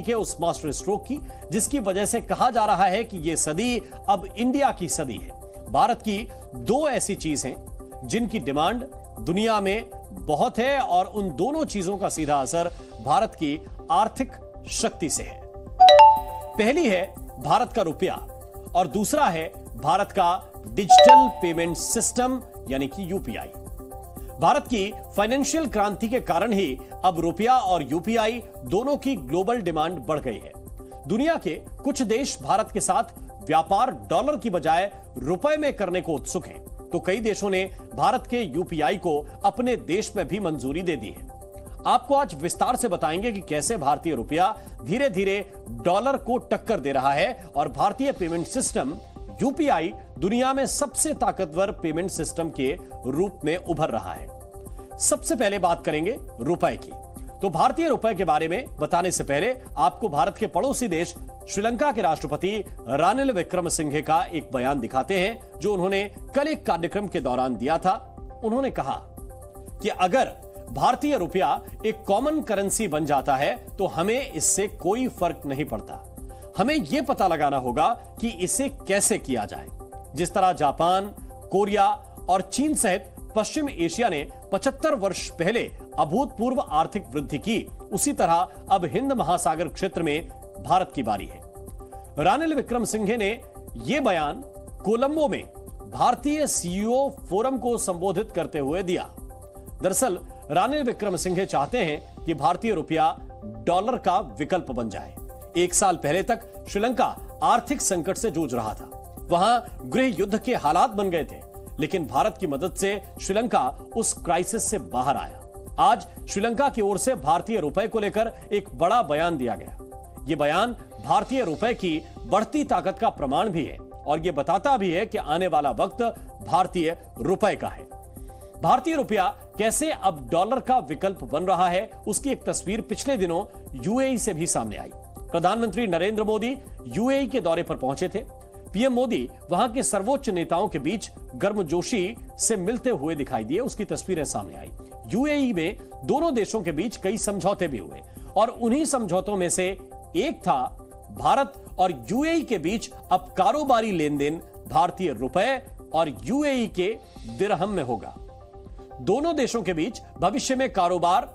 के उस master stroke की जिसकी वजह से कहा जा रहा है कि यह सदी अब इंडिया की सदी है। भारत की दो ऐसी चीज हैं जिनकी डिमांड दुनिया में बहुत है और उन दोनों चीजों का सीधा असर भारत की आर्थिक शक्ति से है। पहली है भारत का रुपया और दूसरा है भारत का डिजिटल पेमेंट सिस्टम यानी कि यूपीआई। भारत की फाइनेंशियल क्रांति के कारण ही अब रुपया और यूपीआई दोनों की ग्लोबल डिमांड बढ़ गई है। दुनिया के कुछ देश भारत के साथ व्यापार डॉलर की बजाय रुपए में करने को उत्सुक हैं, तो कई देशों ने भारत के यूपीआई को अपने देश में भी मंजूरी दे दी है। आपको आज विस्तार से बताएंगे कि कैसे भारतीय रुपया धीरे धीरे डॉलर को टक्कर दे रहा है और भारतीय पेमेंट सिस्टम यूपीआई दुनिया में सबसे ताकतवर पेमेंट सिस्टम के रूप में उभर रहा है। सबसे पहले बात करेंगे रुपए की। तो भारतीय रुपए के बारे में बताने से पहले आपको भारत के पड़ोसी देश श्रीलंका के राष्ट्रपति रानिल विक्रमसिंघे का एक बयान दिखाते हैं जो उन्होंने कल एक कार्यक्रम के दौरान दिया था। उन्होंने कहा कि अगर भारतीय रुपया एक कॉमन करेंसी बन जाता है तो हमें इससे कोई फर्क नहीं पड़ता। हमें यह पता लगाना होगा कि इसे कैसे किया जाए। जिस तरह जापान, कोरिया और चीन सहित पश्चिम एशिया ने 75 वर्ष पहले अभूतपूर्व आर्थिक वृद्धि की, उसी तरह अब हिंद महासागर क्षेत्र में भारत की बारी है। रानिल विक्रमसिंघे ने यह बयान कोलंबो में भारतीय सीईओ फोरम को संबोधित करते हुए दिया। दरअसल रानिल विक्रमसिंघे चाहते हैं कि भारतीय रुपया डॉलर का विकल्प बन जाए। एक साल पहले तक श्रीलंका आर्थिक संकट से जूझ रहा था। वहां गृह युद्ध के हालात बन गए थे, लेकिन भारत की मदद से श्रीलंका उस क्राइसिस से बाहर आया। आज श्रीलंका की ओर से भारतीय रुपए को लेकर एक बड़ा बयान दिया गया। यह बयान भारतीय रुपए की बढ़ती ताकत का प्रमाण भी है और यह बताता भी है कि आने वाला वक्त भारतीय रुपए का है। भारतीय रुपया कैसे अब डॉलर का विकल्प बन रहा है, उसकी एक तस्वीर पिछले दिनों यूएई से भी सामने आई। प्रधानमंत्री नरेंद्र मोदी यूएई के दौरे पर पहुंचे थे। पीएम मोदी वहां के सर्वोच्च नेताओं के बीच गर्मजोशी से मिलते हुए दिखाई दिए, उसकी तस्वीरें सामने आई। यूएई में दोनों देशों के बीच कई समझौते भी हुए और उन्हीं समझौतों में से एक था भारत और यूएई के बीच अब कारोबारी लेन देन भारतीय रुपए और यूएई के दिरहम में होगा। दोनों देशों के बीच भविष्य में कारोबार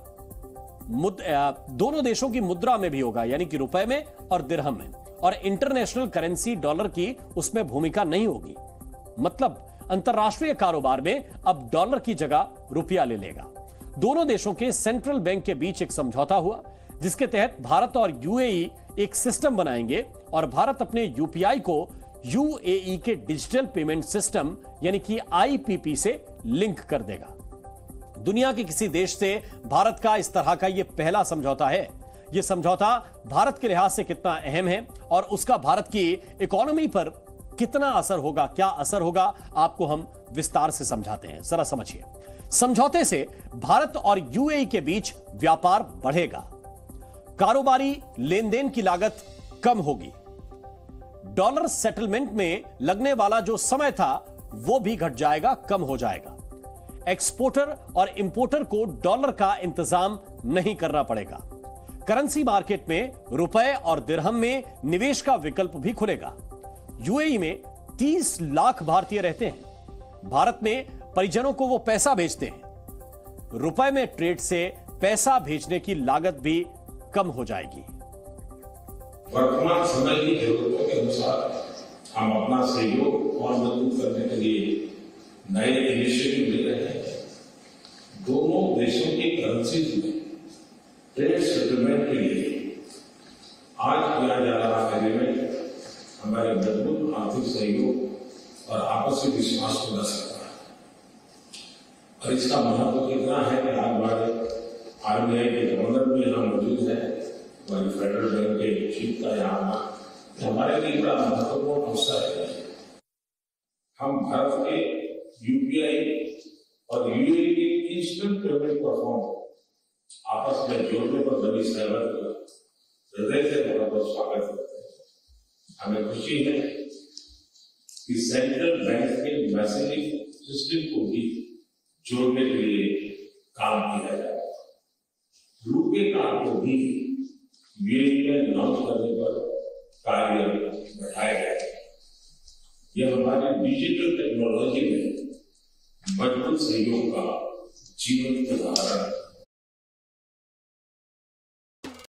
दोनों देशों की मुद्रा में भी होगा, यानी कि रुपए में और दिरहम में, और इंटरनेशनल करेंसी डॉलर की उसमें भूमिका नहीं होगी। मतलब अंतरराष्ट्रीय कारोबार में अब डॉलर की जगह रुपया ले लेगा। दोनों देशों के सेंट्रल बैंक के बीच एक समझौता हुआ जिसके तहत भारत और यूएई एक सिस्टम बनाएंगे और भारत अपने यूपीआई को यूएई के डिजिटल पेमेंट सिस्टम यानी कि आईपीपी से लिंक कर देगा। दुनिया के किसी देश से भारत का इस तरह का यह पहला समझौता है। यह समझौता भारत के लिहाज से कितना अहम है और उसका भारत की इकोनॉमी पर कितना असर होगा, क्या असर होगा, आपको हम विस्तार से समझाते हैं। जरा समझिए। समझौते से भारत और यूएई के बीच व्यापार बढ़ेगा, कारोबारी लेन देन की लागत कम होगी, डॉलर सेटलमेंट में लगने वाला जो समय था वो भी घट जाएगा, कम हो जाएगा। एक्सपोर्टर और इंपोर्टर को डॉलर का इंतजाम नहीं करना पड़ेगा। करेंसी मार्केट में रुपए और दिरहम में निवेश का विकल्प भी खुलेगा। यूएई में 30 लाख भारतीय रहते हैं। भारत में परिजनों को वो पैसा भेजते हैं। रुपए में ट्रेड से पैसा भेजने की लागत भी कम हो जाएगी। वर्तमान समय की जरूरतों के अनुसार हम अपना सहयोग और मजबूत करने के लिए नए इनिशिएटिव ले रहे हैं। दोनों देशों की करेंसीज में ट्रेड सेटलमेंट के लिए आज किया जा रहा एग्रीमेंट हमारे मजबूत आर्थिक सहयोग और आपसी विश्वास को दर्शाता है। और इसका महत्व इतना है कि आज हमारे आरबीआई के गवर्नर भी यहाँ मौजूद है, हमारी फेडरल बैंक के चीफ का यहाँ आना हमारे लिए बड़ा महत्वपूर्ण अवसर है। हम भारत के यूपीआई और यूएई के इंस्टेंट पेमेंट प्लेटफॉर्म आपस में जोड़ने पर बनी सहमति का हृदय से बहुत बहुत स्वागत करते हैं। हमें खुशी है कि सेंट्रल बैंक के मैसेजिंग सिस्टम को भी जोड़ने के लिए काम किया जाएगा। रुपे कार्ड को भी मेड इन इंडिया लॉन्च करने पर कार्य बढ़ाया गया है। यह हमारी डिजिटल टेक्नोलॉजी में मजबूत सहयोग का जीवंत उदाहरण